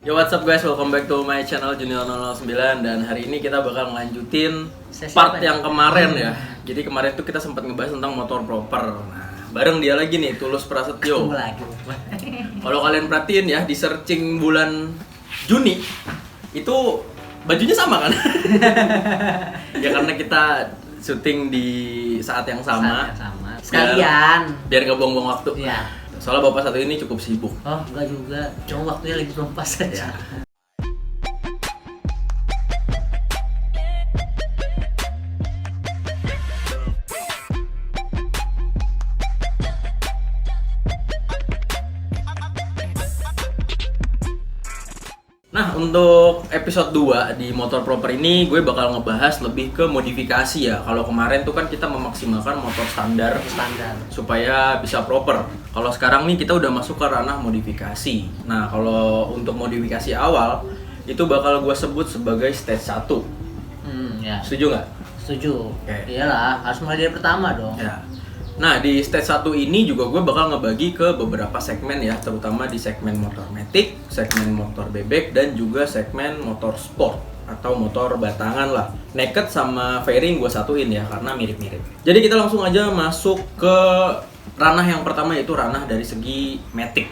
Yo, what's up guys, welcome back to my channel Junior 009. Dan hari ini kita bakal ngelanjutin part yang kemarin ya. Jadi kemarin tuh kita sempat ngebahas tentang motor proper. Nah, bareng dia lagi nih, Tulus Prasetyo. Kalau kalian perhatiin ya, di searching bulan Juni itu bajunya sama kan? Ya karena kita syuting di saat yang sama. Sekalian. Biar nggak buang-buang waktu. Iya. Soalnya bapak satu ini cukup sibuk. Oh, enggak juga. Cuma waktunya lagi belum pas aja. Ya. Nah, untuk episode 2 di Motor Proper ini gue bakal ngebahas lebih ke modifikasi ya. Kalau kemarin tuh kan kita memaksimalkan motor standar supaya bisa proper. Kalau sekarang nih kita udah masuk ke ranah modifikasi. Nah, kalau untuk modifikasi awal itu bakal gue sebut sebagai stage 1. Ya. Setuju nggak? Setuju. Oke. Iyalah, harus mulai dari pertama dong. Ya. Nah, di stage 1 ini juga gue bakal ngebagi ke beberapa segmen ya, terutama di segmen motor matic, segmen motor bebek, dan juga segmen motor sport atau motor batangan lah. Naked sama fairing gue satuin ya, karena mirip-mirip. Jadi kita langsung aja masuk ke ranah yang pertama, yaitu ranah dari segi matic.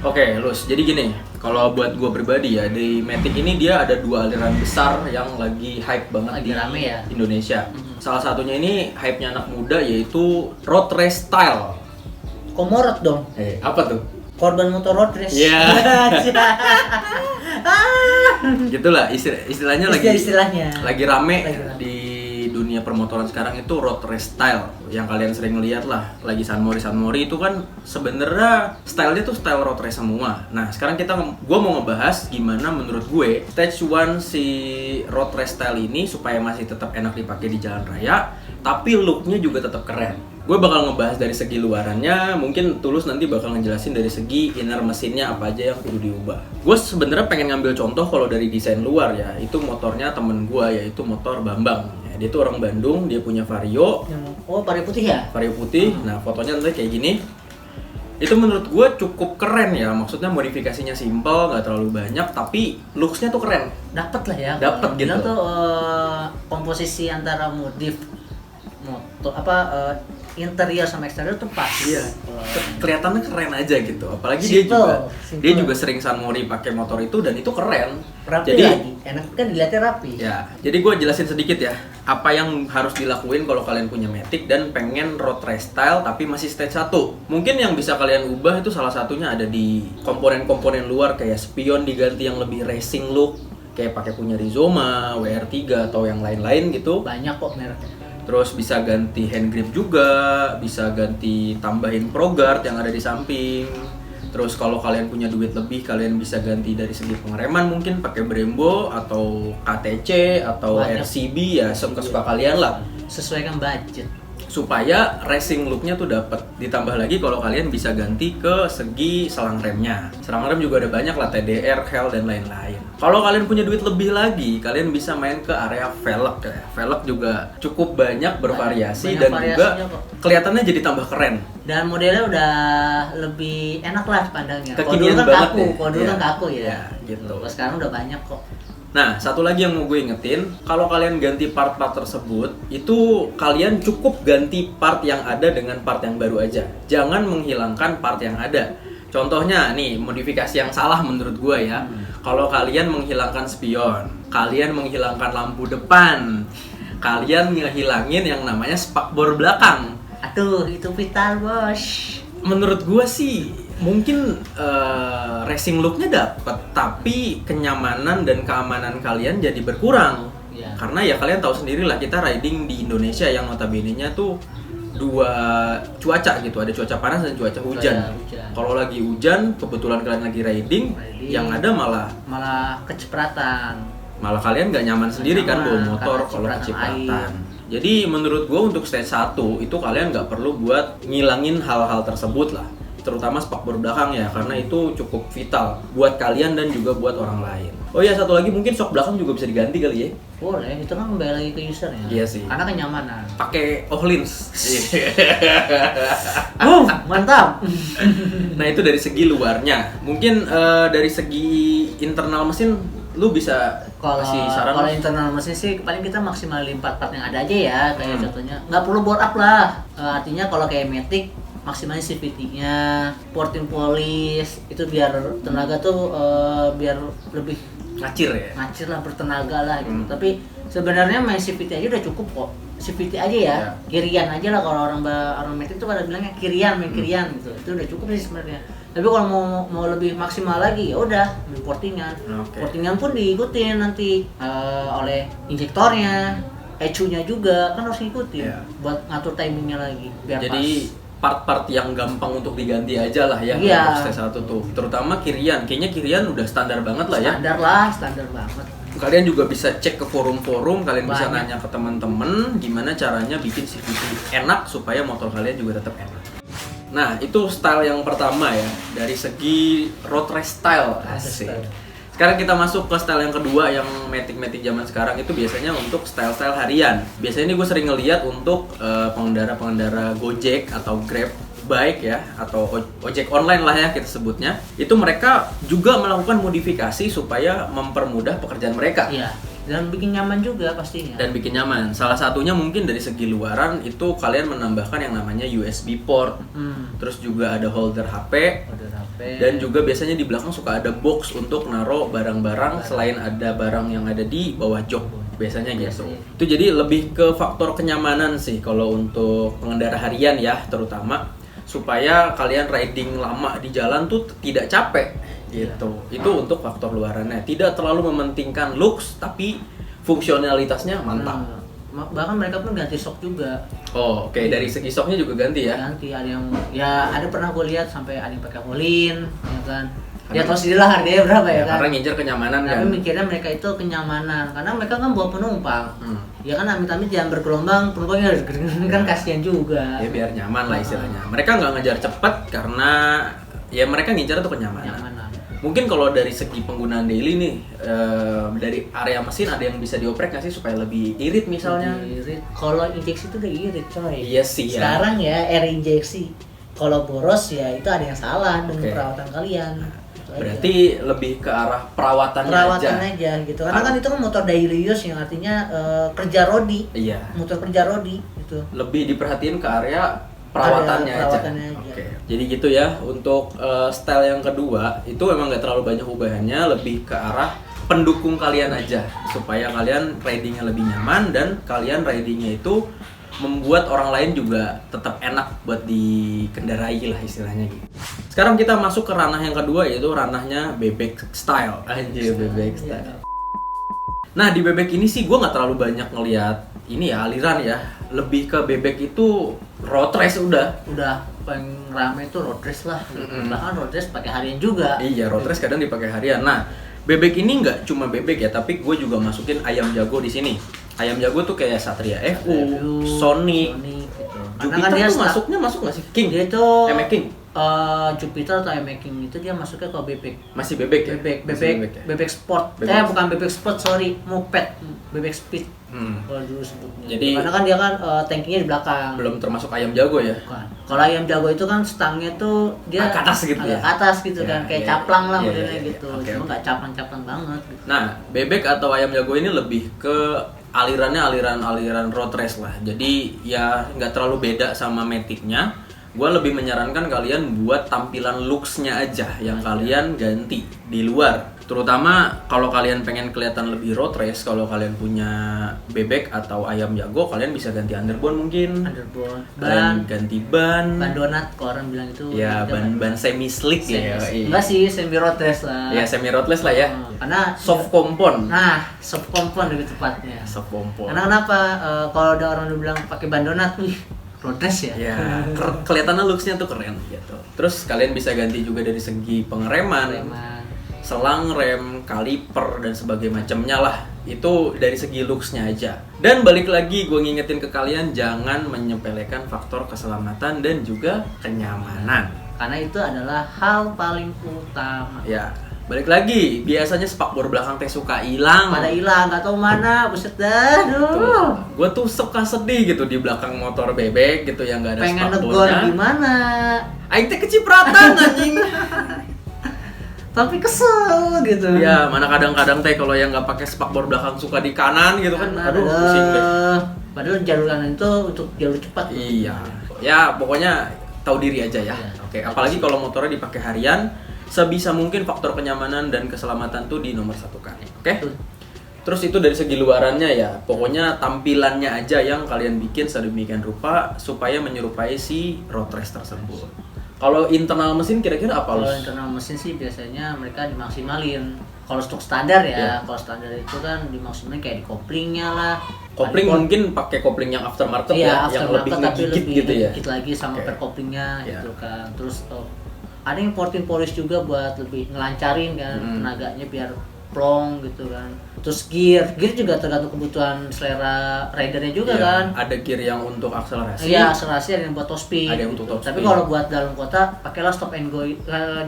Oke, Lus, jadi gini, kalau buat gue pribadi ya, di matic ini dia ada dua aliran besar yang lagi hype banget, Lagi di rame ya? Indonesia. Salah satunya ini hype-nya anak muda, yaitu road race style. Komorot dong. Apa tuh? Korban motor road race. Iya. Gitulah istilahnya lagi rame di dunia permotoran sekarang itu road race style. Yang kalian sering lihat lah, lagi San Mori itu kan sebenarnya stylenya tuh style road race semua. Nah, sekarang gua mau ngebahas gimana menurut gue stage 1 si road race style ini supaya masih tetap enak dipakai di jalan raya, tapi looknya juga tetap keren. Gue bakal ngebahas dari segi luarannya, mungkin Tulus nanti bakal ngejelasin dari segi inner mesinnya apa aja yang perlu diubah. Gue sebenarnya pengen ngambil contoh kalau dari desain luar ya, itu motornya temen gue, yaitu motor Bambang. Ya, dia tuh orang Bandung, dia punya Vario. Oh, Vario putih ya? Vario putih. Nah, fotonya nanti kayak gini. Itu menurut gue cukup keren ya, maksudnya modifikasinya simple, nggak terlalu banyak, tapi looks-nya tuh keren. Dapet lah ya. Dapet gitu. Bilang tuh komposisi antara modif motor interior sama eksterior tuh pas. Iya. Kelihatannya keren aja gitu. Apalagi Simple. dia juga sering San Mori pakai motor itu dan itu keren. Rapi Jadi lagi. Enak kan dilihatnya rapi. ya, jadi gue jelasin sedikit ya apa yang harus dilakuin kalau kalian punya matic dan pengen road race style tapi masih stage 1. Mungkin yang bisa kalian ubah itu salah satunya ada di komponen-komponen luar, kayak spion diganti yang lebih racing look, kayak pakai punya Rizoma, WR3 atau yang lain-lain gitu. Banyak kok mereknya. Terus bisa ganti hand grip juga, bisa ganti tambahin pro guard yang ada di samping. Terus kalau kalian punya duit lebih, kalian bisa ganti dari segi pengereman, mungkin pakai Brembo atau KTC atau Banyak. RCB ya, sesuka kalian lah. Sesuaikan budget. Supaya racing look-nya tuh dapat. Ditambah lagi kalau kalian bisa ganti ke segi selang remnya. Selang rem juga ada banyak lah, TDR, Hell dan lain-lain. Kalau kalian punya duit lebih lagi, kalian bisa main ke area velg ya. Velg juga cukup banyak bervariasi Banyak dan juga variasinya kok. kelihatannya jadi tambah keren. Dan modelnya udah lebih enak lah dipandangnya. Kalau Kekinian dulu kan banget kaku, ya. kalau dulu Iya. kan kaku ya. Iya, gitu. Kalau sekarang udah banyak kok. Nah, satu lagi yang mau gue ingetin, kalau kalian ganti part-part tersebut, itu kalian cukup ganti part yang ada dengan part yang baru aja. Jangan menghilangkan part yang ada. Contohnya nih, modifikasi yang salah menurut gue ya. Kalau kalian menghilangkan spion, kalian menghilangkan lampu depan, kalian ngehilangin yang namanya spakbor belakang. Aduh, itu vital, bos. Menurut gue sih mungkin racing look-nya dapet, tapi kenyamanan dan keamanan kalian jadi berkurang. Iya. Karena ya kalian tahu sendiri lah, kita riding di Indonesia yang notabene-nya tuh dua cuaca gitu, ada cuaca panas dan cuaca hujan. Hujan. Kalau lagi hujan, kebetulan kalian lagi riding, yang ada malah kecepatan. kalian nggak nyaman sendiri kan bawa Nyaman, motor karena kalau cipratan kecipratan. Jadi menurut gue untuk stage 1 itu kalian nggak perlu buat ngilangin hal-hal tersebut lah. terutama spakbor belakang ya, karena itu cukup vital buat kalian dan juga buat orang lain. Oh ya, satu lagi mungkin shock belakang juga bisa diganti kali ya. Boleh, itu kan kembali lagi ke user ya. Iya sih. Karena kenyamanan. Pakai Ohlins. Mantap. Nah itu dari segi luarnya. Mungkin dari segi internal mesin, lu bisa kasih saran? Kalau internal mesin sih paling kita maksimalin part-part yang ada aja ya, kayak contohnya nggak perlu bore up lah. Artinya kalau kayak Matic maksimalin CVT-nya, porting polish itu biar tenaga tuh biar lebih ngacir ya. Ngacir lah, bertenaga lah gitu. Tapi sebenarnya main CVT aja udah cukup kok. CVT aja ya, kirian aja lah kalau orang Matic tuh pada bilangnya kirian, main kirian gitu. Itu udah cukup sih sebenarnya. Tapi kalau mau lebih maksimal lagi ya udah portingan. Portingan pun diikutin nanti oleh injektornya, ECU-nya juga kan harus ngikutin buat ngatur timingnya lagi biar jadi part-part yang gampang untuk diganti aja lah ya untuk ST1 tuh. Terutama kirian, kayaknya kirian udah standar banget lah ya. Standar banget. Kalian juga bisa cek ke forum-forum, kalian bisa nanya ke teman-teman gimana caranya bikin CVT enak supaya motor kalian juga tetap enak. Nah, itu style yang pertama ya, dari segi road race style. Asik. Sekarang kita masuk ke style yang kedua yang Matic zaman sekarang itu biasanya untuk style-style harian. Biasanya ini gue sering ngeliat untuk pengendara-pengendara Gojek atau Grab bike ya, atau ojek online lah ya kita sebutnya. Itu mereka juga melakukan modifikasi supaya mempermudah pekerjaan mereka. Iya. Dan bikin nyaman juga pastinya. Dan bikin nyaman. Salah satunya mungkin dari segi luaran itu kalian menambahkan yang namanya USB port. Terus juga ada holder HP. Dan juga biasanya di belakang suka ada box untuk naruh barang-barang selain ada barang yang ada di bawah jok. Biasanya gitu. Itu jadi lebih ke faktor kenyamanan sih kalau untuk pengendara harian ya, terutama supaya kalian riding lama di jalan tuh tidak capek gitu. Itu untuk faktor luarannya. Tidak terlalu mementingkan looks tapi fungsionalitasnya mantap. Bahkan mereka pun ganti shock juga. Oh, oke. Dari segi shocknya juga ganti ya? Ganti, ada yang ada pernah gue lihat sampai ada yang pakai Holin, ya kan. Ya tahu sendiri lah harganya berapa ya kan. Karena ngincer kenyamanan kan. Tapi mikirnya mereka itu kenyamanan, karena mereka kan bawa penumpang. Ya kan amit-amit jangan bergelombang, penumpangnya harus kan kasihan juga. Ya biar nyaman lah istilahnya. Mereka nggak ngejar cepet karena ya mereka ngincer tuh kenyamanan. Mungkin kalau dari segi penggunaan daily nih, dari area mesin ada yang bisa dioprek nggak sih supaya lebih irit misalnya? Irit. Kalau injeksi itu udah irit coy. Iya sih ya. Sekarang ya air injeksi. Kalau boros ya itu ada yang salah dengan perawatan kalian. Berarti lebih ke arah perawatannya aja gitu. Karena kan itu kan motor daily use yang artinya kerja rodi. Iya. Motor kerja rodi gitu. Lebih diperhatiin ke area perawatannya aja. Oke. Jadi gitu ya untuk style yang kedua itu memang nggak terlalu banyak ubahannya, lebih ke arah pendukung kalian aja supaya kalian ridingnya lebih nyaman dan kalian ridingnya itu membuat orang lain juga tetap enak buat dikendarai lah istilahnya gitu. Sekarang kita masuk ke ranah yang kedua yaitu ranahnya bebek style. Anjir, bebek style. Nah di bebek ini sih gue nggak terlalu banyak ngelihat ini ya aliran ya, lebih ke bebek itu road race udah paling rame itu road race lah. Bahkan road race pakai harian juga. Iya, road race kadang dipakai harian. Nah bebek ini nggak cuma bebek ya, tapi gue juga masukin ayam jago di sini. Ayam jago tuh kayak Satria FU, Sonic gitu. Jupiter kan dia tuh masuk nggak sih? King? Dia tuh King? Jupiter atau King itu dia masuknya ke bebek. Masih bebek ya? Bebek sport. Bukan bebek sport, sorry, moped, bebek speed. Kalau dulu sebutnya. Jadi karena kan dia kan tankinya di belakang. Belum termasuk ayam jago ya? Bukan. Kalau ayam jago itu kan stangnya tuh dia ke atas gitu ya? Ke atas gitu kan, kayak caplang lah modelnya gitu. Okay, cuma nggak caplang-caplang banget gitu. Nah, bebek atau ayam jago ini lebih ke alirannya aliran road race lah. Jadi ya nggak terlalu beda sama Matic-nya. Gue lebih menyarankan kalian buat tampilan looks-nya aja yang kalian ganti di luar. Terutama kalau kalian pengen kelihatan lebih road race, kalau kalian punya bebek atau ayam jago, kalian bisa ganti underbone mungkin. Ban, ganti ban donat, kalau orang bilang itu. Ya, ban semi slick ya. Enggak sih, semi road race lah. Ya, semi roadless lah ya. Karena soft compon. Nah, soft compon lebih tepatnya. Soft compon. Karena kenapa? Kalau ada orang udah bilang pakai ban donat, road race ya. Ya, kelihatannya looks-nya tuh keren gitu. Terus kalian bisa ganti juga dari segi pengereman, selang rem, kaliper dan sebagainya macamnya lah. Itu dari segi looks-nya aja. Dan balik lagi gue ngingetin ke kalian jangan menyepelekan faktor keselamatan dan juga kenyamanan. karena itu adalah hal paling utama. Ya, balik lagi, biasanya spakbor belakang teh suka hilang. Pada hilang, gak tau mana, buset dah, duh. Gue tuh suka sedih gitu di belakang motor bebek gitu yang gak ada pengen spakbornya. negor gimana? Aing teh kecipratan anjing. Tapi kesel gitu. Ya, mana kadang-kadang teh kalau yang nggak pakai spakbor belakang suka di kanan gitu kan. Aduh, pusing deh. Padahal jalur kanan itu untuk jalur cepat. Iya. Ya, pokoknya tahu diri aja ya. Iya. Oke, apalagi kalau motornya dipakai harian, sebisa mungkin faktor kenyamanan dan keselamatan tuh di nomor satu kan. Oke? Terus itu dari segi luarannya ya, pokoknya tampilannya aja yang kalian bikin sedemikian rupa supaya menyerupai si road race tersebut. Kalau internal mesin kira-kira apa? Kalau internal mesin sih biasanya mereka dimaksimalin. Kalau stok standar ya, kalau standar itu kan dimaksimalin kayak di koplingnya lah. Kopling mungkin pakai kopling yang aftermarket ya, yang lebih ngegigit gitu ya. Dikit lagi sama per koplingnya Yeah. gitu kan. Terus ada yang porting polish juga buat lebih ngelancarin kan tenaganya biar plong gitu kan. Terus gear juga tergantung kebutuhan selera ridernya juga kan. Ada gear yang untuk akselerasi. Iya, akselerasi ada yang buat top speed. Ada yang untuk top Tapi speed. kalau buat dalam kota pakailah stop and go.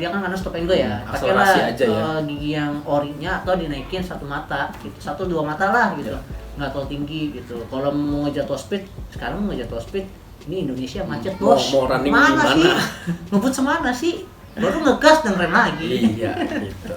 Dia kan karena stop and go ya. Pakailah akselerasi aja ya. gigi yang orinya atau dinaikin satu mata gitu. 1-2 mata lah gitu. Nggak terlalu tinggi gitu. Kalau mau ngejar top speed, sekarang mau ngejar top speed ini Indonesia macet bos. Mau running mana gimana? sih? Ngebut semana sih? Baru ngegas dan rem lagi. Iya, gitu.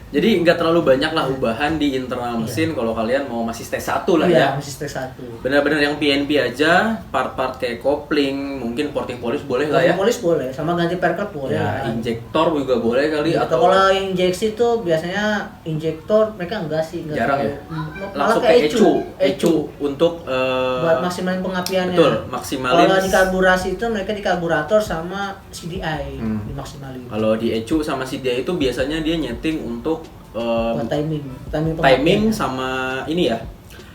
Jadi nggak terlalu banyak lah ubahan di internal mesin kalau kalian mau masih stage 1 lah ya. Iya, masih stage 1. Benar-benar yang PNP aja, part-part kayak kopling, mungkin porting polish boleh lah ya. Porting polish boleh, sama ganti perkat boleh. Ya, injektor juga boleh kali Atau kalau injeksi tuh biasanya injektor mereka enggak jarang ya. Malah Langsung kayak ke ecu untuk buat maksimalin pengapiannya. Betul, maksimalin. Kalau di karburasi itu mereka di karburator sama CDI dimaksimalin. Kalau di ecu sama CDI itu biasanya dia nyeting untuk buat timing sama ini ya,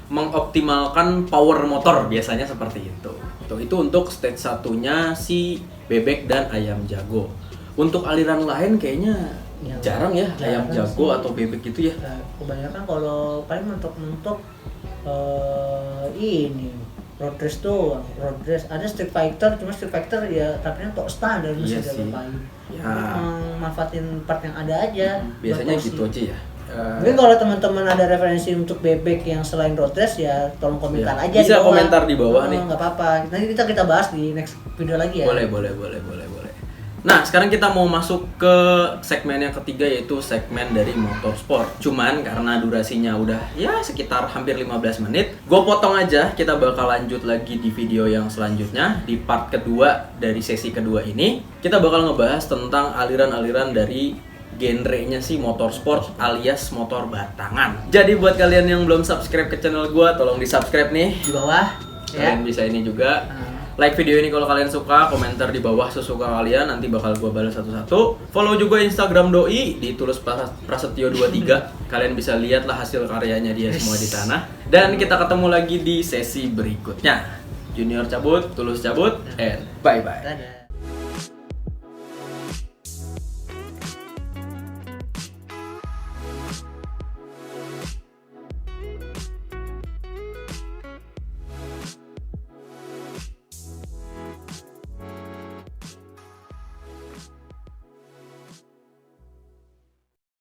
mengoptimalkan power motor biasanya seperti itu. Itu untuk stage satunya si bebek dan ayam jago. Untuk aliran lain kayaknya jarang ya, ayam jago atau bebek gitu ya. Kebanyakan kalau paling mentok-mentok ini road race tuh, road race ada Street Fighter, cuma Street Fighter ya tapi tok standar Iya masih sih. Ya. Manfaatin part yang ada aja. Biasanya gitu aja ya. Mungkin kalau teman-teman ada referensi untuk bebek yang selain road race ya tolong komentar aja. Bisa di komentar di bawah nih. Nggak apa-apa. Nanti kita bahas di next video lagi ya. Boleh. Nah, sekarang kita mau masuk ke segmen yang ketiga yaitu segmen dari motorsport. Cuman karena durasinya udah ya sekitar hampir 15 menit, gue potong aja. Kita bakal lanjut lagi di video yang selanjutnya di part kedua dari sesi kedua ini. Kita bakal ngebahas tentang aliran-aliran dari genrenya si motorsport alias motor batangan. Jadi buat kalian yang belum subscribe ke channel gue, tolong di subscribe nih di bawah. Kalian bisa ini juga. Like video ini kalau kalian suka, komentar di bawah sesuka kalian, nanti bakal gue balas satu-satu. Follow juga Instagram Doi di Tulus Prasetyo 23. Kalian bisa lihat lah hasil karyanya dia semua di sana. Dan kita ketemu lagi di sesi berikutnya. Junior cabut, Tulus cabut, and bye-bye. Dadah.